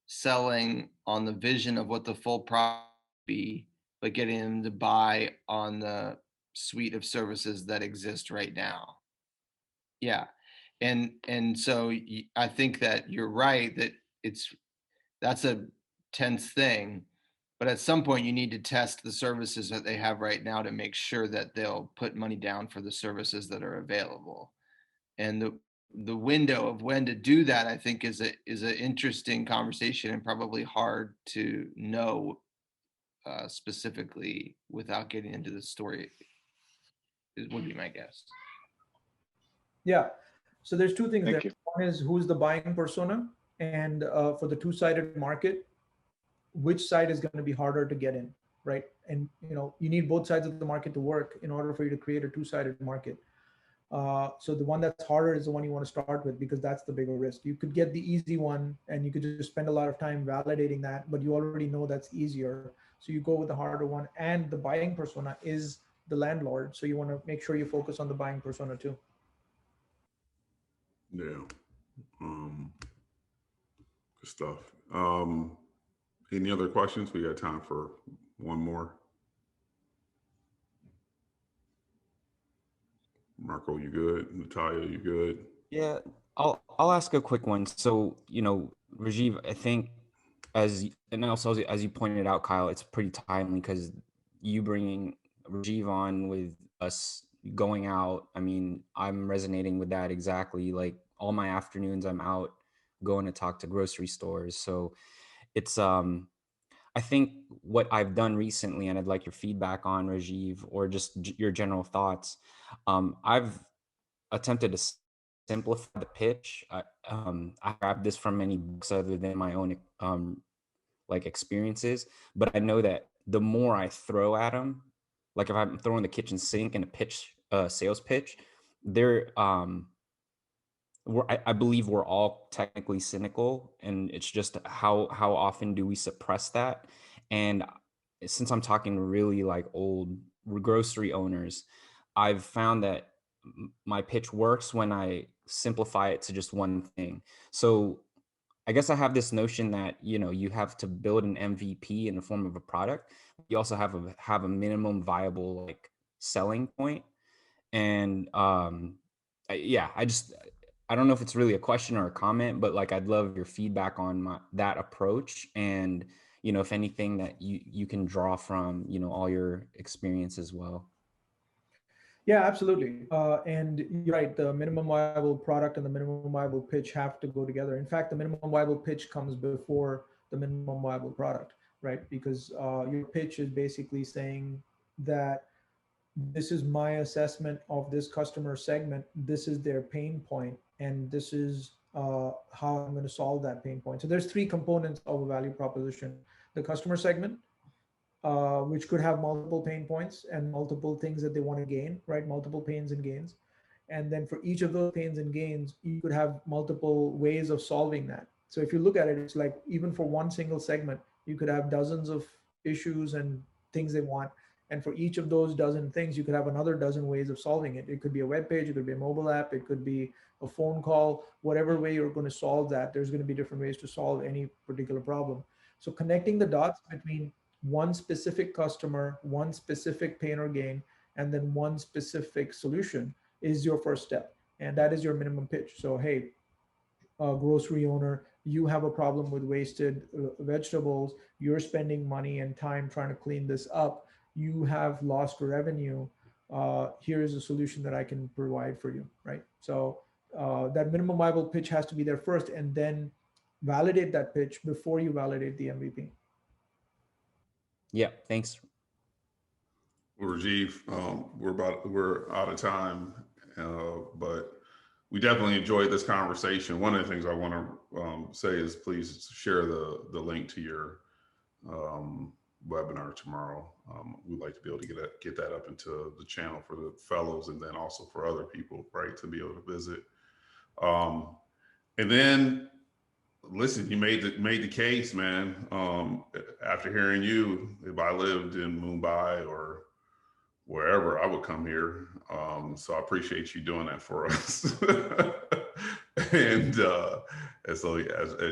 selling on the vision of what the full product be, but getting them to buy on the suite of services that exist right now. Yeah. And so I think that you're right that that's a tense thing, but at some point you need to test the services that they have right now to make sure that they'll put money down for the services that are available. And the window of when to do that, I think, is an interesting conversation, and probably hard to know specifically without getting into the story. It would be my guess. Yeah. So there's two things there. Thank you. One is who's the buying persona, and for the two-sided market, which side is going to be harder to get in, right? And you need both sides of the market to work in order for you to create a two-sided market. So the one that's harder is the one you want to start with, because that's the bigger risk. You could get the easy one and you could just spend a lot of time validating that, but you already know that's easier. So you go with the harder one, and the buying persona is the landlord. So you want to make sure you focus on the buying persona too. Yeah. Good stuff. Any other questions? We got time for one more. Marco, you good? Natalia, you good? Yeah, I'll ask a quick one. So, Rajiv, I think and also as you pointed out, Kyle, it's pretty timely because you bringing Rajiv on with us going out. I mean, I'm resonating with that exactly. Like all my afternoons, I'm out going to talk to grocery stores. So it's I think what I've done recently, and I'd like your feedback on, Rajiv, or just your general thoughts. I've attempted to simplify the pitch. I grabbed this from many books other than my own like experiences, but I know that the more I throw at them, like if I'm throwing the kitchen sink in a pitch, sales pitch, they're I believe we're all technically cynical, and it's just how often do we suppress that? And since I'm talking really like old grocery owners, I've found that my pitch works when I simplify it to just one thing. So I guess I have this notion that you have to build an MVP in the form of a product. You also have a minimum viable like selling point, and yeah, I don't know if it's really a question or a comment, but like I'd love your feedback on that approach, and if anything that you can draw from all your experience as well. Yeah, absolutely. And you're right. The minimum viable product and the minimum viable pitch have to go together. In fact, the minimum viable pitch comes before the minimum viable product, right? Because your pitch is basically saying that this is my assessment of this customer segment. This is their pain point, and this is how I'm going to solve that pain point. So there's three components of a value proposition: the customer segment, which could have multiple pain points and multiple things that they want to gain, right? Multiple pains and gains. And then for each of those pains and gains, you could have multiple ways of solving that. So if you look at it, it's like even for one single segment, you could have dozens of issues and things they want. And for each of those dozen things, you could have another dozen ways of solving it. It could be a web page, it could be a mobile app, it could be a phone call, whatever way you're going to solve that, there's going to be different ways to solve any particular problem. So connecting the dots between one specific customer, one specific pain or gain, and then one specific solution is your first step. And that is your minimum pitch. So, hey, grocery owner, you have a problem with wasted vegetables. You're spending money and time trying to clean this up. You have lost revenue. Here's a solution that I can provide for you, right? So that minimum viable pitch has to be there first, and then validate that pitch before you validate the MVP. Yeah, thanks. Well, Rajiv, we're out of time, but we definitely enjoyed this conversation. One of the things I want to say is please share the link to your webinar tomorrow. We'd like to be able to get that up into the channel for the fellows, and then also for other people, right, to be able to visit. And then, listen, you made the case, man. After hearing you, if I lived in Mumbai or wherever, I would come here. So I appreciate you doing that for us. and so, as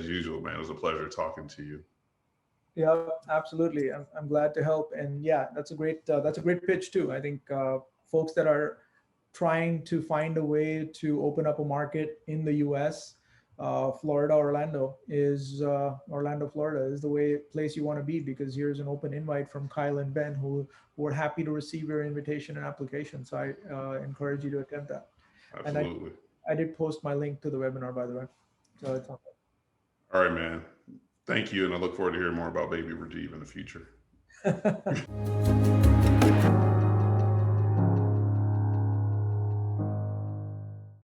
usual, man, it was a pleasure talking to you. Yeah, absolutely. I'm glad to help. And yeah, that's a great pitch too. I think folks that are trying to find a way to open up a market in the U.S., Orlando, Florida is the place you want to be, because here's an open invite from Kyle and Ben who are happy to receive your invitation and application. So I encourage you to attempt that. Absolutely. And I did post my link to the webinar, by the way. So it's on there. All right, man. Thank you. And I look forward to hearing more about Baby Rajiv in the future.